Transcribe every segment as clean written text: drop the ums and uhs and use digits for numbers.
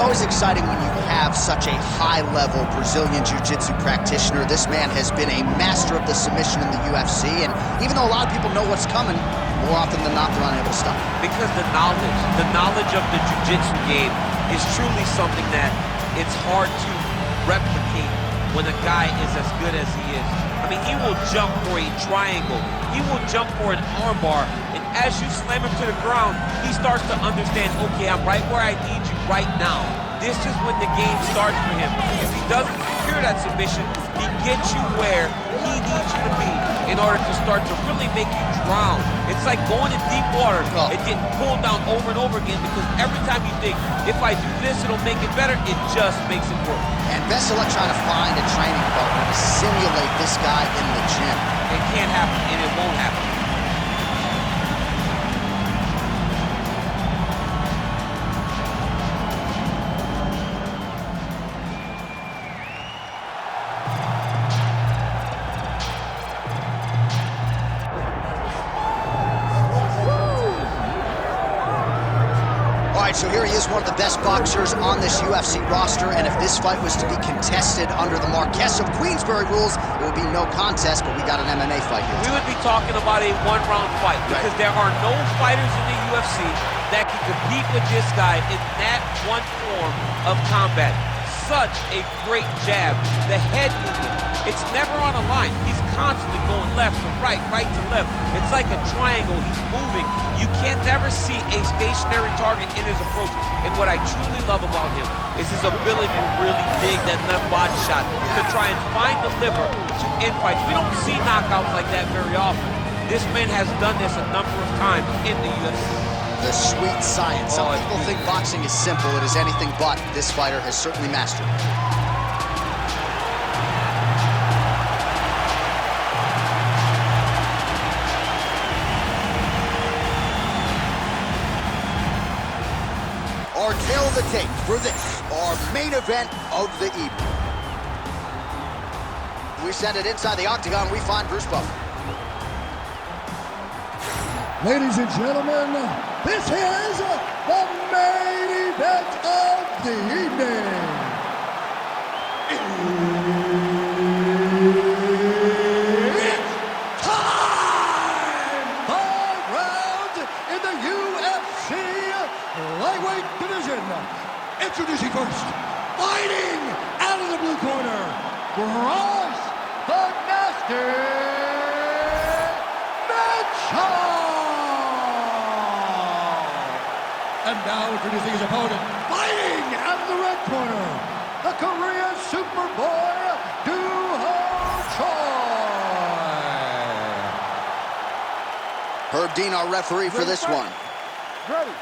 always exciting when you have such a high-level Brazilian Jiu-Jitsu practitioner. This man has been a master of the submission in the UFC, and even though a lot of people know what's coming, more often than not, they're unable to stop. Because the knowledge of the Jiu-Jitsu game is truly something that it's hard to replicate when a guy is as good as he is. I mean, he will jump for a triangle. He will jump for an armbar. And as you slam him to the ground, he starts to understand, okay, I'm right where I need you right now. This is when the game starts for him. If he doesn't secure that submission, he gets you where he needs you to be in order to start to really make you drown. It's like going in deep water and getting pulled down over and over again, because every time you think, if I do this, it'll make it better, it just makes it worse. And Vesela trying to find a training partner to simulate this guy in the gym. It can't happen, and it won't happen. So here he is, one of the best boxers on this UFC roster, and if this fight was to be contested under the Marquess of Queensberry rules, it would be no contest, but we got an MMA fight here. We would be talking about a one-round fight, because there are no fighters in the UFC that can compete with this guy in that one form of combat. Such a great jab, the head movement, it's never on a line. He's constantly going left to right, right to left. It's like a triangle, he's moving. You can never see a stationary target in his approach. And what I truly love about him is his ability to really dig that left body shot, to try and find the liver to end fights. We don't see knockouts like that very often. This man has done this a number of times in the UFC. The sweet science. Some people think boxing is simple. It is anything but. This fighter has certainly mastered it. Our tail of the tape for this, our main event of the evening. We send it inside the octagon. We find Bruce Buffer. Ladies and gentlemen, this is the main event of the evening. It's time! 5 rounds in the UFC lightweight division. Introducing first, fighting out of the blue corner, Bryce the Master Mitchell. And now introducing his opponent, fighting out of the red corner, the Korean Superboy, Duho Choi. Herb Dean, our referee for this one. Ready.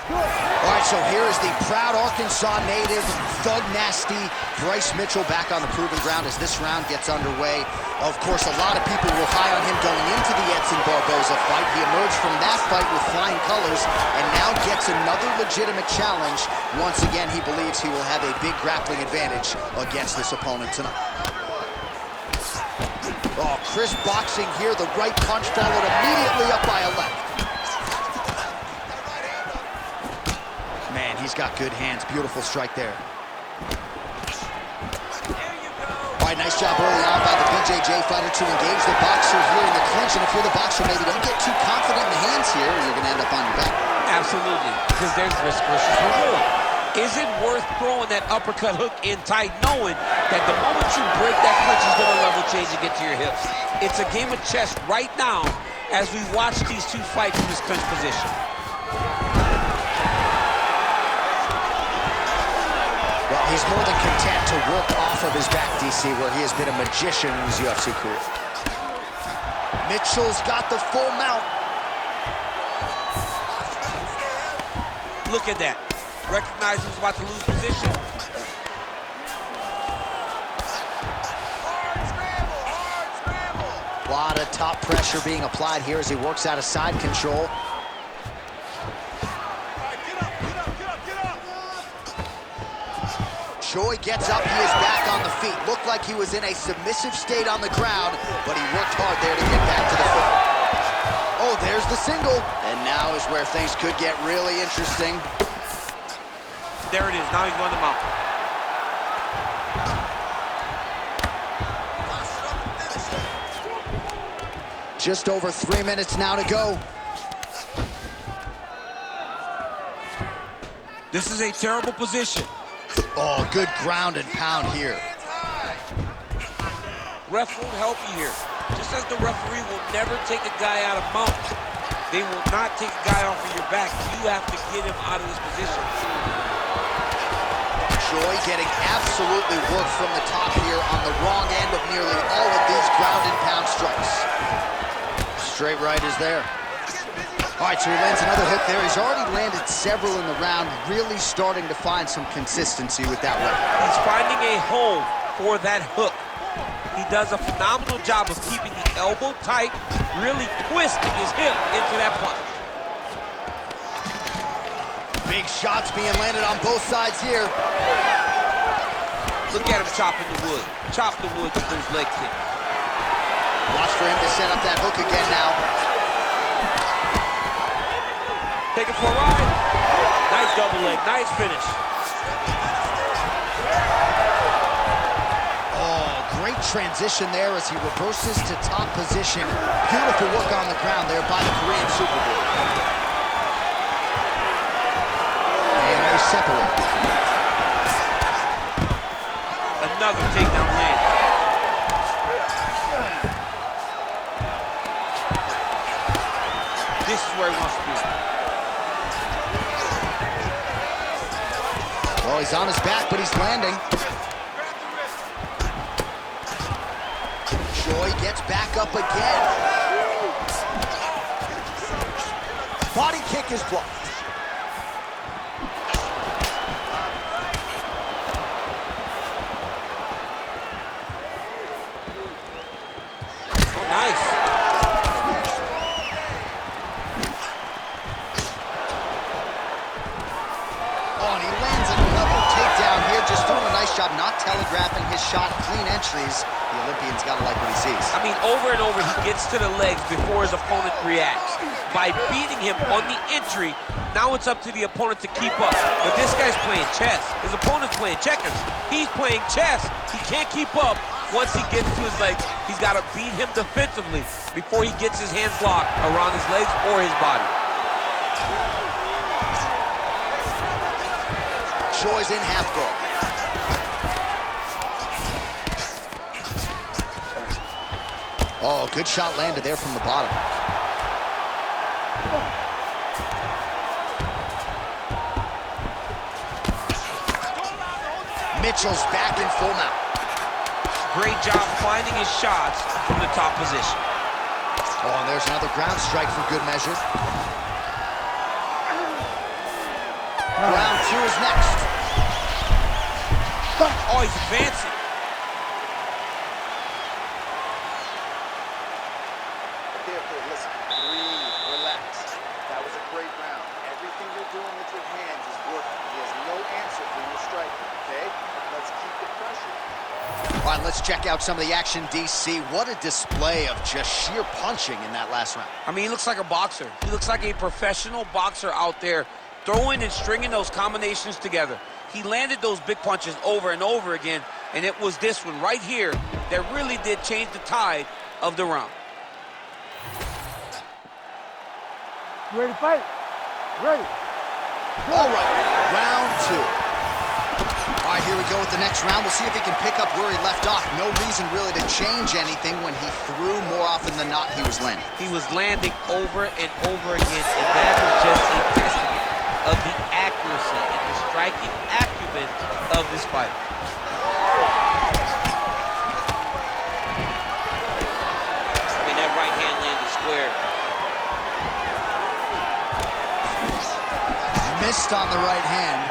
Good. All right, so here is the proud Arkansas native, thug nasty Bryce Mitchell back on the proving ground as this round gets underway. Of course, a lot of people were high on him going into the Edson Barboza fight. He emerged from that fight with flying colors and now gets another legitimate challenge. Once again, he believes he will have a big grappling advantage against this opponent tonight. Oh, crisp boxing here. The right punch followed immediately up by a left. Man, he's got good hands. Beautiful strike there. All right, nice job early on by the BJJ fighter to engage the boxer here in the clinch. And if you're the boxer, maybe don't get too confident in the hands here, or you're going to end up on your back. Absolutely, because there's risk versus reward. Is it worth throwing that uppercut hook in tight, knowing that the moment you break that clinch is going to level change and get to your hips? It's a game of chess right now as we watch these two fight from this clinch position. Well, he's more than content to work off of his back, DC, where he has been a magician in his UFC career. Mitchell's got the full mount. Look at that. Recognize he's about to lose position. A lot of top pressure being applied here as he works out of side control. Choi gets up, he is back on the feet. Looked like he was in a submissive state on the ground, but he worked hard there to get back to the foot. Oh, there's the single. And now is where things could get really interesting. There it is. Now he's running them out. Just over 3 minutes now to go. This is a terrible position. Oh, good ground and pound here. Ref won't help you here. Just as the referee will never take a guy out of mount, they will not take a guy off of your back. You have to get him out of this position. Joy getting absolutely worked from the top here on the wrong end of nearly all of these ground and pound strikes. Straight right is there. All right, so he lands another hook there. He's already landed several in the round, really starting to find some consistency with that weapon. He's finding a hole for that hook. He does a phenomenal job of keeping the elbow tight, really twisting his hip into that punch. Big shots being landed on both sides here. Look at him chopping the wood. Chop the wood with those leg kicks. Watch for him to set up that hook again now. Take it for a ride. Nice double leg, nice finish. Oh, great transition there as he reverses to top position. Beautiful work on the ground there by the Korean Superboy. And they separate. Another takedown land. This is where he wants to be. Well, he's on his back, but he's landing. Joy gets back up again. Body kick is blocked. Oh, nice. Oh, and he lands another takedown here, just doing a nice job not telegraphing his shot. Clean entries. The Olympian's got to like what he sees. I mean, over and over, he gets to the legs before his opponent reacts. By beating him on the entry, now it's up to the opponent to keep up. But this guy's playing chess. His opponent's playing checkers. He's playing chess. He can't keep up. Once he gets to his legs, he's got to beat him defensively before he gets his hands locked around his legs or his body. Joy's in half guard. Oh, good shot landed there from the bottom. Mitchell's back in full mount. Great job finding his shots from the top position. Oh, and there's another ground strike for good measure. Round 2 is next. Oh, he's advancing. Therefore, listen, breathe, relax. That was a great round. Everything you're doing with your hands is working. He has no answer for your striking, okay? Let's keep the pressure. All right, let's check out some of the action, DC. What a display of just sheer punching in that last round. I mean, he looks like a boxer. He looks like a professional boxer out there, throwing and stringing those combinations together. He landed those big punches over and over again, and it was this one right here that really did change the tide of the round. You ready to fight? Ready. All right, round 2. All right, here we go with the next round. We'll see if he can pick up where he left off. No reason really to change anything when he threw more often than not he was landing. He was landing over and over again, and that was just a testament of the accuracy and the striking acumen of this fighter. I mean, that right hand landed square. Missed on the right hand.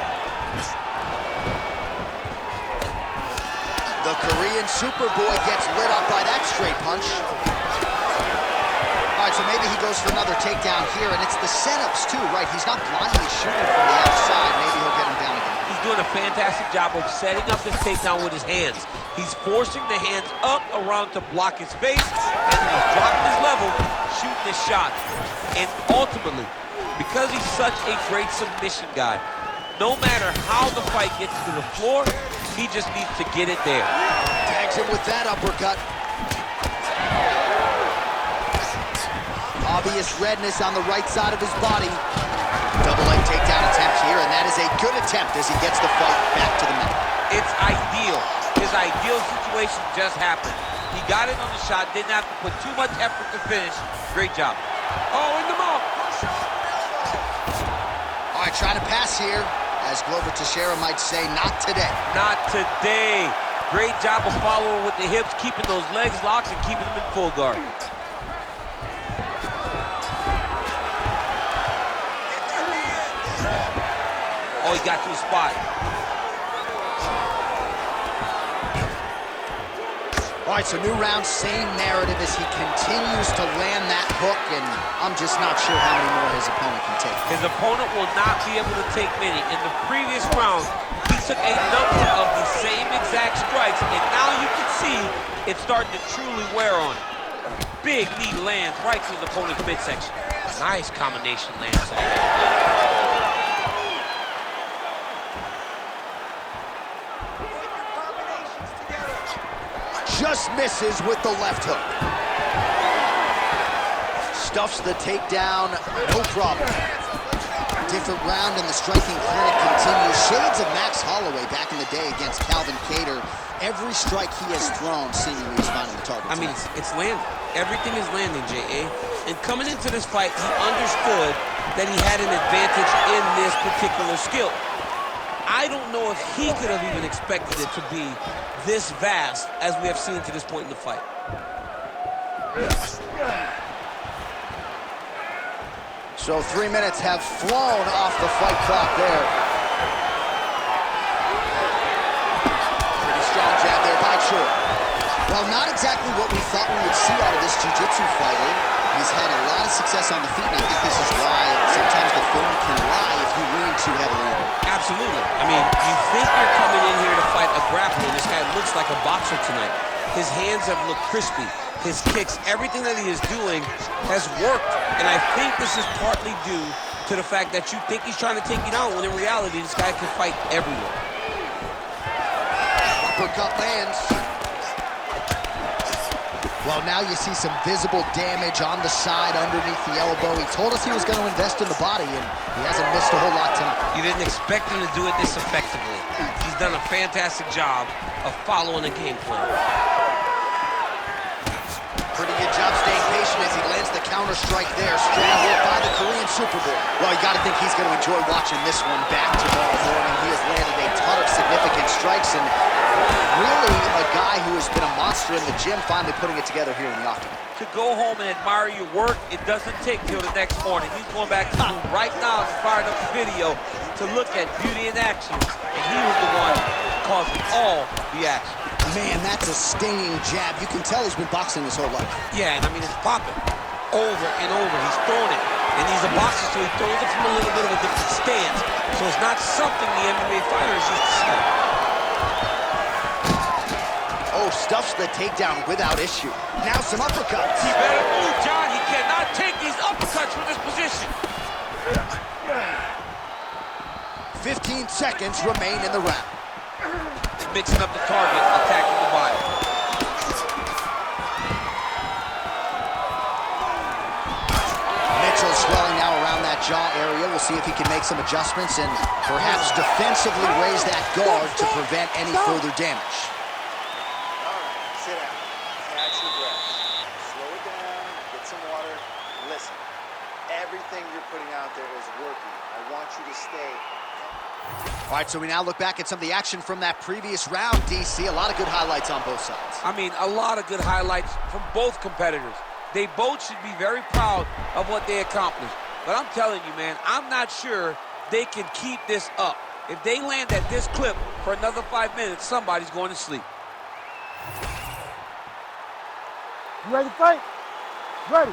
The Korean Superboy gets lit up by that straight punch. All right, so maybe he goes for another takedown here, and it's the setups too, right? He's not blindly shooting from the outside. Maybe he'll get him down again. He's doing a fantastic job of setting up this takedown with his hands. He's forcing the hands up around to block his face, and he's dropping his level, shooting his shot. And ultimately, because he's such a great submission guy, No matter how the fight gets to the floor, he just needs to get it there. Tags him with that uppercut. Obvious redness on the right side of his body. Double leg takedown attempt here, and that is a good attempt as he gets the fight back to the mat. It's ideal. His ideal situation just happened. He got it on the shot, didn't have to put too much effort to finish. Great job. Oh, in the mouth. All right, trying to pass here. As Glover Teixeira might say, not today. Not today. Great job of following with the hips, keeping those legs locked and keeping them in full guard. Oh, he got to his spot. All right, so new round, same narrative as he continues to land that hook, and I'm just not sure how many more his opponent can take. His opponent will not be able to take many. In the previous round, he took a number of the same exact strikes, and now you can see it's starting to truly wear on him. Big knee lands right to his opponent's midsection. Nice combination lands. Just misses with the left hook. Stuffs the takedown, no problem. Different round and the striking clinic continues. Shades of Max Holloway back in the day against Calvin Kattar. Every strike he has thrown seemingly is finding the target. I mean, it's landing. Everything is landing, J.A. And coming into this fight, he understood that he had an advantage in this particular skill. I don't know if he could have even expected it to be this vast as we have seen to this point in the fight. So 3 minutes have flown off the fight clock there. Pretty strong jab there by Choi. Well, not exactly what we thought we would see out of this jiu-jitsu fighter. He's had a lot of success on the feet, and I think this is why sometimes the film can lie if you lean too heavily in. Absolutely. I mean, you think you're coming in here to fight a grappler. This guy looks like a boxer tonight. His hands have looked crispy. His kicks, everything that he is doing has worked. And I think this is partly due to the fact that you think he's trying to take you down, when in reality, this guy can fight everywhere. Uppercut lands. Well, now you see some visible damage on the side underneath the elbow. He told us he was going to invest in the body, and he hasn't missed a whole lot tonight. You didn't expect him to do it this effectively. He's done a fantastic job of following the game plan. Pretty good job staying patient as he lands the counter strike there. Strong work by the Korean Superboy. Well, you got to think he's going to enjoy watching this one back tomorrow morning. He has landed a ton of significant strikes, and really a guy who has been a monster in the gym, finally putting it together here in the octagon. To go home and admire your work, it doesn't take till the next morning. He's going back to school right now and firing up the video to look at beauty in action, and he was the one causing all the action. Man, that's a stinging jab. You can tell he's been boxing his whole life. Yeah, and I mean, it's popping over and over. He's throwing it, and he's a boxer, so he throws it from a little bit of a different stance. So it's not something the MMA fighters used to see. Oh, stuffs the takedown without issue. Now some uppercuts. He better move, John. He cannot take these uppercuts from this position. 15 seconds remain in the round. Mixing up the target, attacking the body. Mitchell swelling now around that jaw area. We'll see if he can make some adjustments and perhaps defensively raise that guard to prevent any further damage. All right, sit down. Catch your breath. Slow it down. Get some water. Listen, everything you're putting out there is working. I want you to stay. All right, so we now look back at some of the action from that previous round, DC. A lot of good highlights on both sides. I mean, a lot of good highlights from both competitors. They both should be very proud of what they accomplished. But I'm telling you, man, I'm not sure they can keep this up. If they land at this clip for another 5 minutes, somebody's going to sleep. You ready to fight? Ready.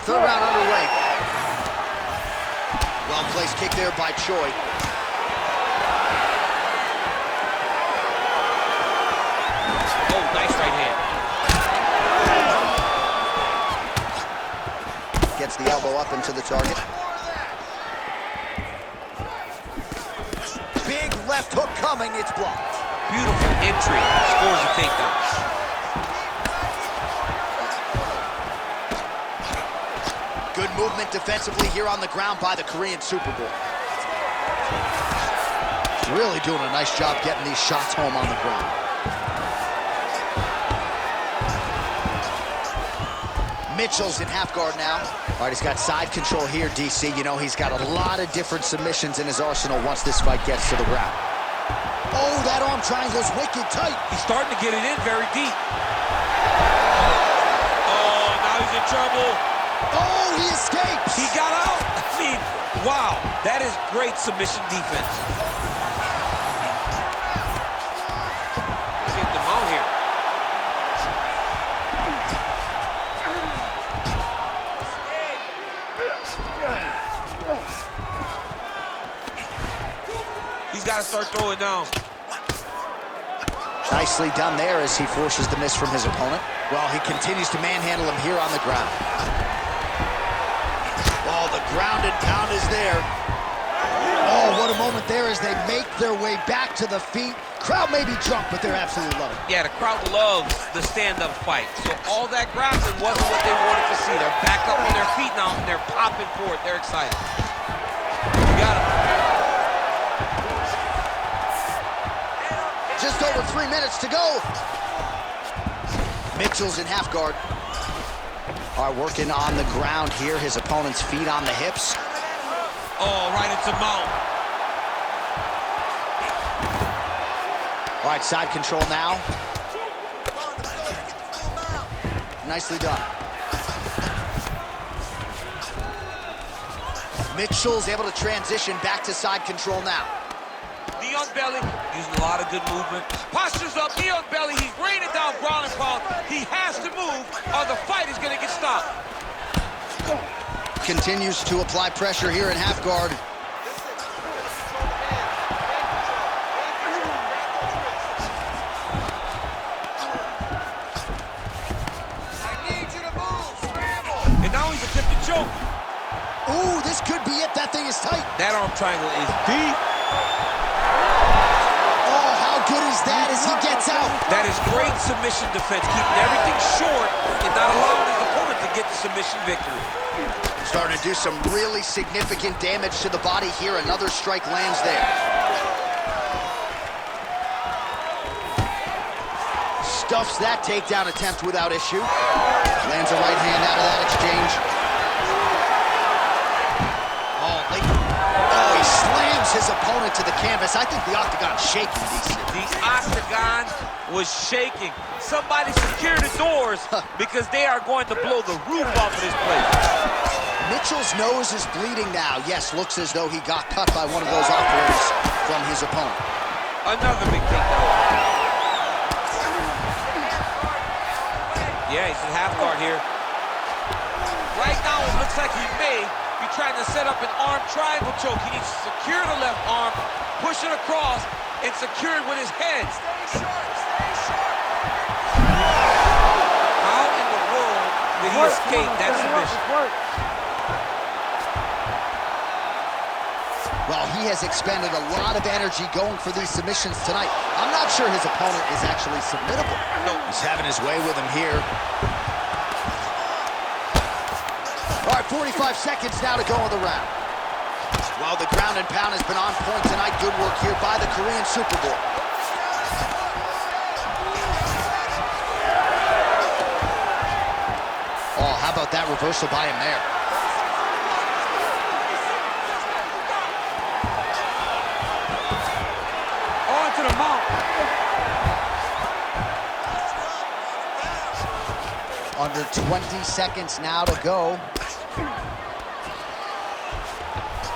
Third round underway. Well-placed kick there by Choi. Oh, nice right hand. Gets the elbow up into the target. coming, it's blocked. Beautiful entry, scores a takedown. Good movement defensively here on the ground by the Korean Superboy. Really doing a nice job getting these shots home on the ground. Mitchell's in half guard now. All right, he's got side control here, DC. You know, he's got a lot of different submissions in his arsenal once this fight gets to the ground. Oh, that arm triangle's wicked tight. He's starting to get it in very deep. Oh, now he's in trouble. Oh, he escapes. He got out. I mean, wow, that is great submission defense. Get them out here. He's got to start throwing down. Nicely done there as he forces the miss from his opponent. Well, he continues to manhandle him here on the ground. Oh, the ground and pound is there. Oh, what a moment there as they make their way back to the feet. Crowd may be drunk, but they're absolutely loving it. Yeah, the crowd loves the stand-up fight. So all that grappling wasn't what they wanted to see. They're back up on their feet now, and they're popping for it. They're excited. You got him. Just over 3 minutes to go. Mitchell's in half guard. All right, working on the ground here. His opponent's feet on the hips. Oh, right into mount. All right, side control now. Nicely done. Mitchell's able to transition back to side control now. Knee on belly, using a lot of good movement. Postures up, knee on belly, he's raining down ground and pound. He has to move or the fight is gonna get stopped. Continues to apply pressure here in half guard. And now he's attempting to choke. Ooh, this could be it. That thing is tight. That arm triangle is deep. Oh, how good is that as he gets out? That is great submission defense, keeping everything short and not allowing his opponent to get the submission victory. Starting to do some really significant damage to the body here. Another strike lands there. Stuffs that takedown attempt without issue. Lands a right hand out of that exchange. Oh, he slams his opponent to the canvas. I think the octagon's shaking, DC. The octagon was shaking. Somebody secure the doors because they are going to blow the roof off of this place. Mitchell's nose is bleeding now. Yes, looks as though he got cut by one of those offloads from his opponent. Another big takedown. Yeah, he's in half guard here. Right now, it looks like he may be trying to set up an arm triangle choke. He needs to secure the left arm, push it across, and secure it with his head. Stay sharp, stay sharp. How in the world did he escape that submission? Well, he has expended a lot of energy going for these submissions tonight. I'm not sure his opponent is actually submittable. No. He's having his way with him here. All right, 45 seconds now to go in the round. Well, the ground and pound has been on point tonight. Good work here by the Korean Superboy. Oh, how about that reversal by him there? To the mount. Under 20 seconds now to go.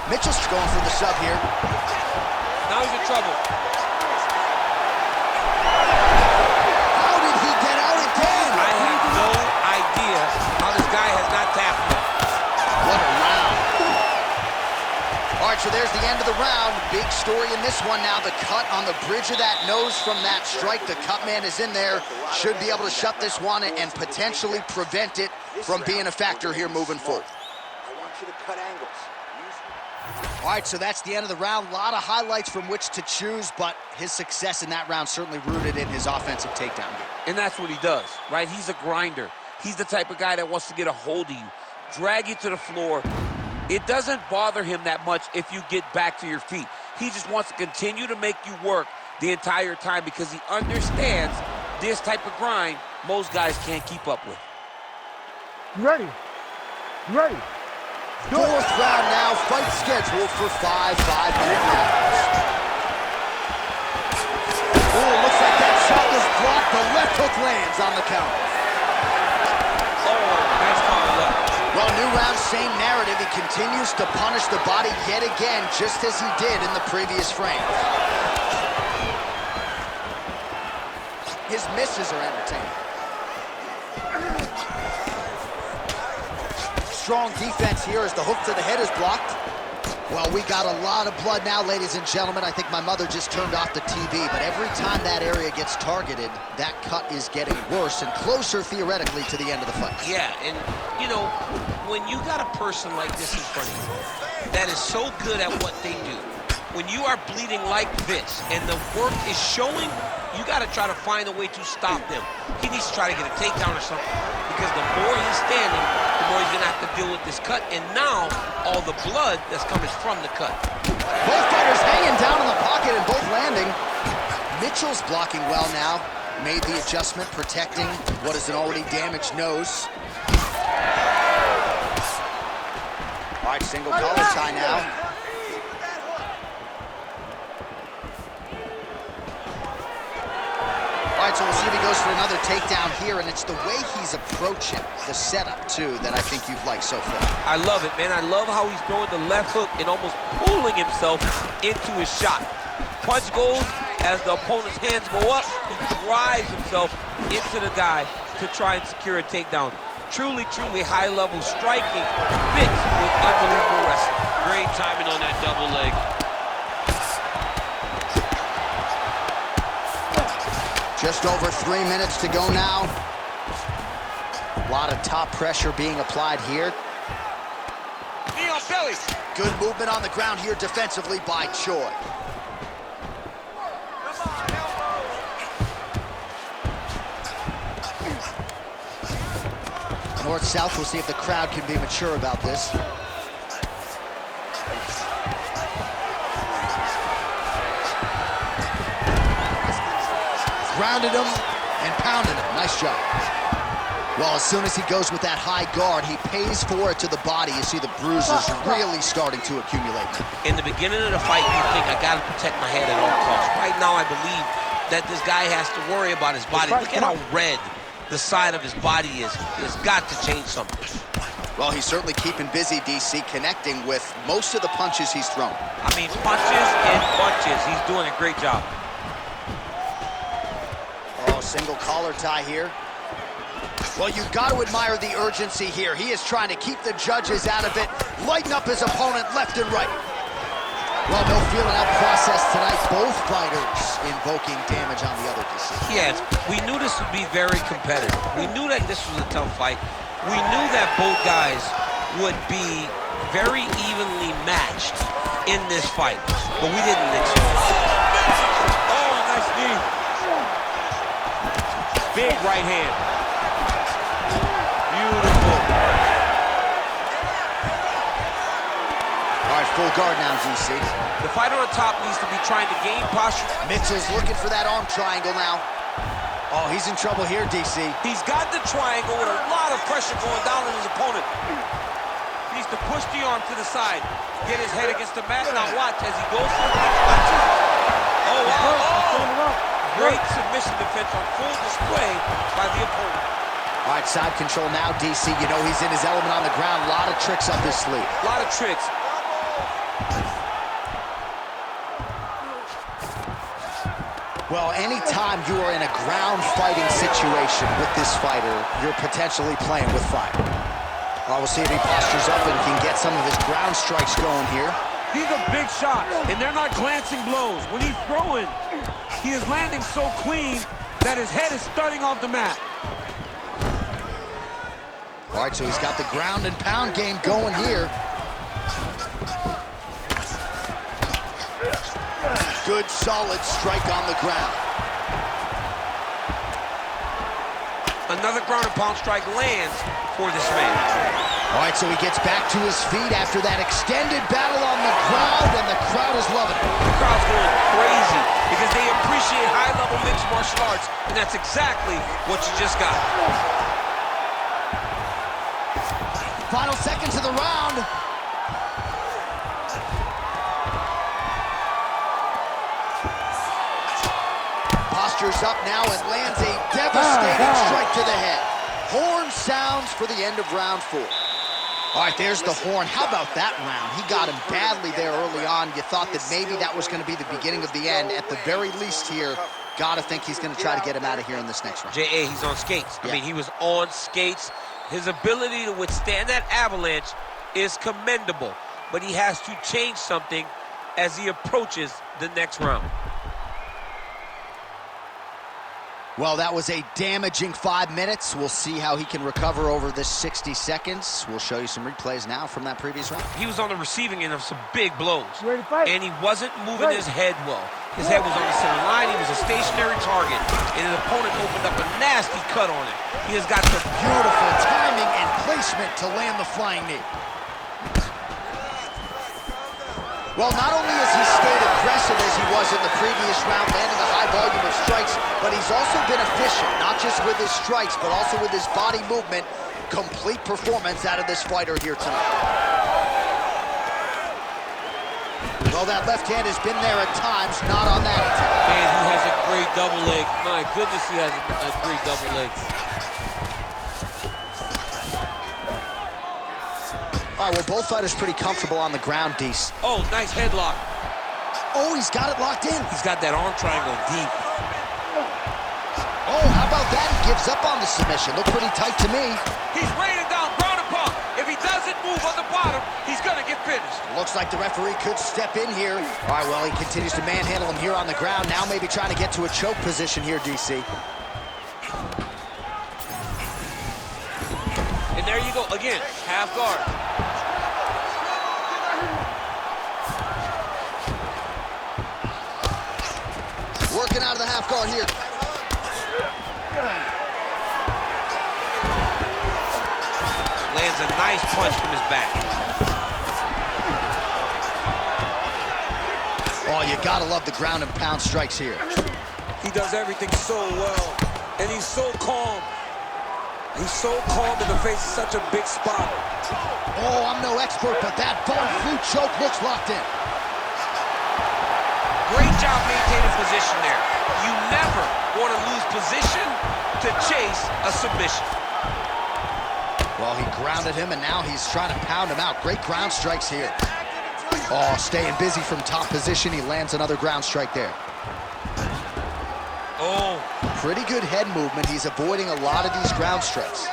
Mitchell's going for the sub here. Now he's in trouble. How did he get out again? I have no idea how this guy has not tapped him. What a round. All right, so there's the end of the round. Big story in this one now. The cut on the bridge of that nose from that strike. The cut man is in there. Should be able to shut this one and potentially prevent it from being a factor here moving forward. I want you to cut angles. Use All right, so that's the end of the round. A lot of highlights from which to choose, but his success in that round certainly rooted in his offensive takedown game. And that's what he does, right? He's a grinder. He's the type of guy that wants to get a hold of you, drag you to the floor. It doesn't bother him that much if you get back to your feet. He just wants to continue to make you work the entire time because he understands this type of grind most guys can't keep up with. You ready? You ready? Fourth round now, fight scheduled for 5 5-minute rounds. Oh, looks like that shot was blocked. The left hook lands on the counter. Oh, nice counter left. Well, new round, same narrative. He continues to punish the body yet again, just as he did in the previous frame. His misses are entertaining. Strong defense here as the hook to the head is blocked. Well, we got a lot of blood now, ladies and gentlemen. I think my mother just turned off the TV, but every time that area gets targeted, that cut is getting worse and closer, theoretically, to the end of the fight. Yeah, and, you know, when you got a person like this in front of you that is so good at what they do, when you are bleeding like this and the work is showing, you got to try to find a way to stop them. He needs to try to get a takedown or something, because the more he's standing, the more he's going to have to deal with this cut, and now all the blood that's coming from the cut. Both fighters hanging down in the pocket and both landing. Mitchell's blocking well now. Made the adjustment, protecting what is an already damaged nose. All right, single collar tie now. All right, so we'll see if he goes for another takedown here, and it's the way he's approaching the setup, too, that I think you've liked so far. I love it, man. I love how he's throwing the left hook and almost pulling himself into his shot. Punch goes, as the opponent's hands go up, he drives himself into the guy to try and secure a takedown. Truly, truly high-level striking mixed with unbelievable wrestling. Great timing on that double leg. Just over 3 minutes to go now. A lot of top pressure being applied here. Knee on belly. Good movement on the ground here defensively by Choi. North-south, we'll see if the crowd can be mature about this. Grounded him and pounded him. Nice job. Well, as soon as he goes with that high guard, he pays for it to the body. You see the bruises really starting to accumulate. In the beginning of the fight, you think, I got to protect my head at all costs. Right now, I believe that this guy has to worry about his body. Look at how red the side of his body is. He's got to change something. Well, he's certainly keeping busy, DC, connecting with most of the punches he's thrown. I mean, punches and punches. He's doing a great job. Oh, single collar tie here. Well, you've got to admire the urgency here. He is trying to keep the judges out of it, lighten up his opponent left and right. Well, no feeling out process tonight. Both fighters invoking damage on the other DC. Yes, we knew this would be very competitive. We knew that this was a tough fight. We knew that both guys would be very evenly matched in this fight, but we didn't expect it. Oh, nice knee. Big right hand. Beautiful. All right, full guard now, DC. The fighter on top needs to be trying to gain posture. Mitchell's looking for that arm triangle now. Oh, he's in trouble here, DC. He's got the triangle with a lot of pressure going down on his opponent. He needs to push the arm to the side, get his head against the mat. Now watch as he goes for the punches. Oh, wow. Oh. Great submission defense on full display by the opponent. All right, side control now, DC. You know he's in his element on the ground. A lot of tricks up his sleeve. A lot of tricks. Well, anytime you are in a ground fighting situation with this fighter, you're potentially playing with fire. We'll see if he postures up and can get some of his ground strikes going here. These are big shots, and they're not glancing blows. When he's throwing, he is landing so clean that his head is starting off the mat. All right, so he's got the ground and pound game going here. good, solid strike on the ground. Another ground and pound strike lands for this man. All right, so he gets back to his feet after that extended battle on the ground, and the crowd is loving it. The crowd's going crazy because they appreciate high-level mixed martial arts, and that's exactly what you just got. Final seconds of the round. Postures up now and lands a devastating strike to the head. Horn sounds for the end of round 4. All right, there's the horn. How about that round? He got him badly there early on. You thought that maybe that was going to be the beginning of the end. At the very least here, gotta think he's going to try to get him out of here in this next round. J.A., he's on skates. I mean, he was on skates. His ability to withstand that avalanche is commendable, but he has to change something as he approaches the next round. Well, that was a damaging 5 minutes. We'll see how he can recover over this 60 seconds. We'll show you some replays now from that previous round. He was on the receiving end of some big blows, Ready to fight? and he wasn't moving his head well. His head was on the center line. He was a stationary target, and his opponent opened up a nasty cut on him. He has got the Beautiful timing and placement to land the flying knee. Well, not only has he stayed aggressive as he was in the previous round, landing a high volume of strikes, but he's also been efficient, not just with his strikes, but also with his body movement. Complete performance out of this fighter here tonight. Well, that left hand has been there at times, not on that attack. Man, he has a great double leg. My goodness, he has a great double leg. All right, well, both fighters pretty comfortable on the ground, Deese. Oh, nice headlock. Oh, he's got it locked in. He's got that arm triangle deep. Oh, how about that? He gives up on the submission. Looked pretty tight to me. He's raining down ground and pound. If he doesn't move on the bottom, he's gonna get finished. Looks like the referee could step in here. All right, well, he continues to manhandle him here on the ground. Now maybe trying to get to a choke position here, DC. And there you go, again, half guard. Working out of the half guard here. Lands a nice punch from his back. Oh, you gotta love the ground and pound strikes here. He does everything so well, and he's so calm. He's so calm in the face of such a big spot. Oh, I'm no expert, but that Von Flue choke looks locked in. Great job maintaining position there. You never want to lose position to chase a submission. Well, he grounded him, and now he's trying to pound him out. Great ground strikes here. Oh, staying busy from top position. He lands another ground strike there. Oh. Pretty good head movement. He's avoiding a lot of these ground strikes.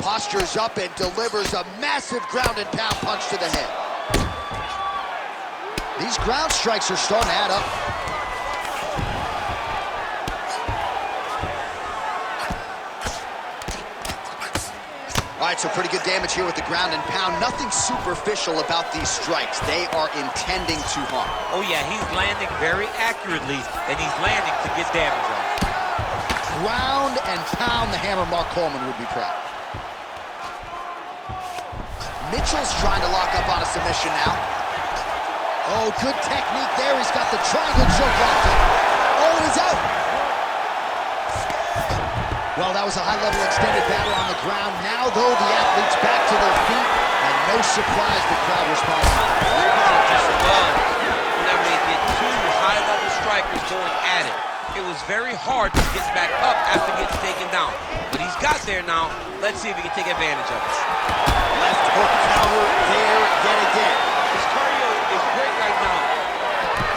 Postures up and delivers a massive ground and pound punch to the head. These ground strikes are starting to add up. All right, so pretty good damage here with the ground and pound. Nothing superficial about these strikes. They are intending to harm. Oh yeah, he's landing very accurately, and he's landing to get damage on. Ground and pound, the hammer Mark Coleman would be proud. Mitchell's trying to lock up on a submission now. Oh, good technique there. He's got the triangle choke locked in. Oh, he's out. Well, that was a high-level extended battle on the ground. Now, though, the athletes back to their feet, and no surprise the crowd responds. Just love whenever they get two high-level strikers going at it. It was very hard to get back up after getting taken down. But he's got there now. Let's see if he can take advantage of it. Left hook counter there yet again. His cardio is great right now.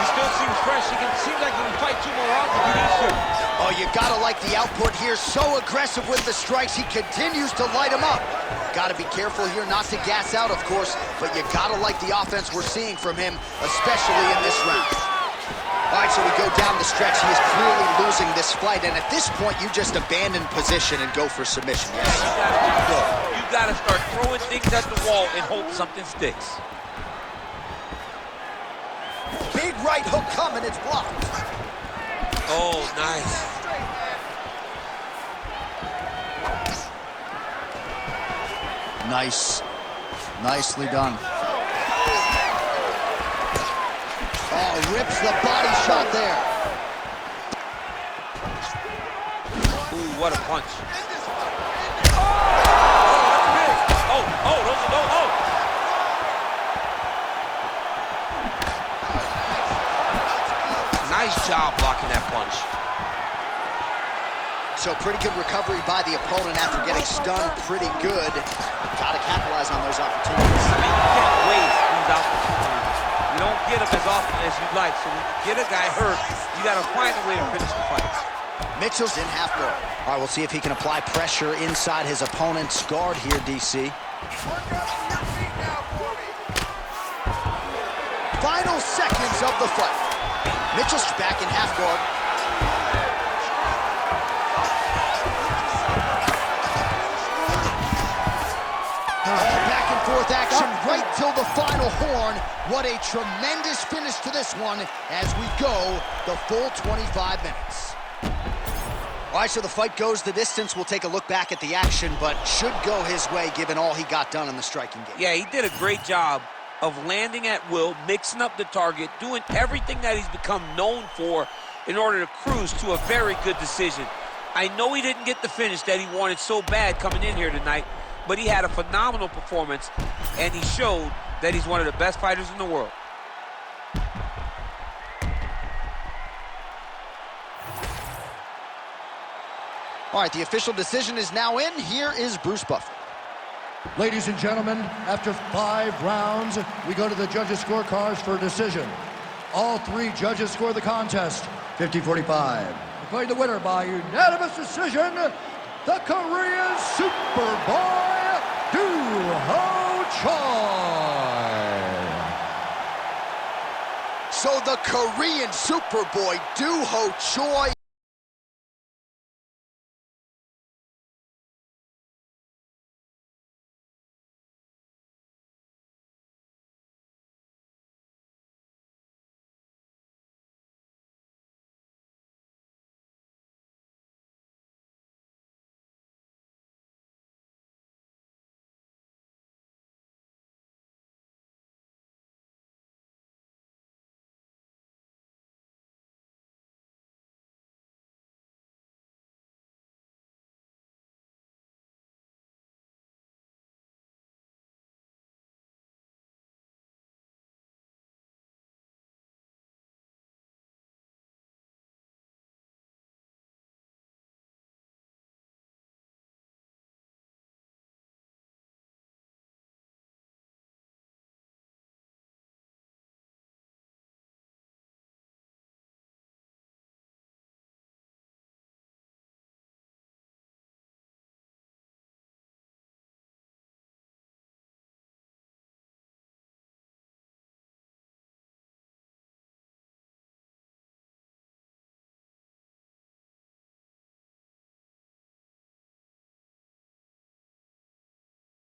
He still seems fresh. Seems like he can fight 2 more rounds if he needs to. Oh, you gotta like the output here. So aggressive with the strikes. He continues to light him up. Gotta be careful here not to gas out, of course, but you gotta like the offense we're seeing from him, especially in this round. All right, so we go down the stretch. He is clearly losing this fight, and at this point, you just abandon position and go for submission. Yes. You you got to start throwing things at the wall and hope something sticks. Big right hook coming, it's blocked. Oh, nice. Nice. Nicely done. Oh, rips the body shot there. Ooh, what a punch. Nice job blocking that punch. So pretty good recovery by the opponent after getting stunned pretty good. Got to capitalize on those opportunities. I mean, you can't waste these opportunities. You don't get them as often as you'd like. So when you get a guy hurt, you got to find a way to finish the fight. Mitchell's in half guard. All right, we'll see if he can apply pressure inside his opponent's guard here, DC. Final seconds of the fight. Mitchell's back in half guard. Back and forth action right till the final horn. What a tremendous finish to this one as we go the full 25 minutes. All right, so the fight goes the distance. We'll take a look back at the action, but should go his way given all he got done in the striking game. Yeah, he did a great job of landing at will, mixing up the target, doing everything that he's become known for in order to cruise to a very good decision. I know he didn't get the finish that he wanted so bad coming in here tonight, but he had a phenomenal performance, and he showed that he's one of the best fighters in the world. All right, the official decision is now in. Here is Bruce Buffer. Ladies and gentlemen, after 5 rounds, we go to the judges' scorecards for a decision. All 3 judges score the contest, 50-45. Declaring the winner by unanimous decision, the Korean Superboy, Doo-Ho Choi. So the Korean Superboy, Doo-Ho Choi,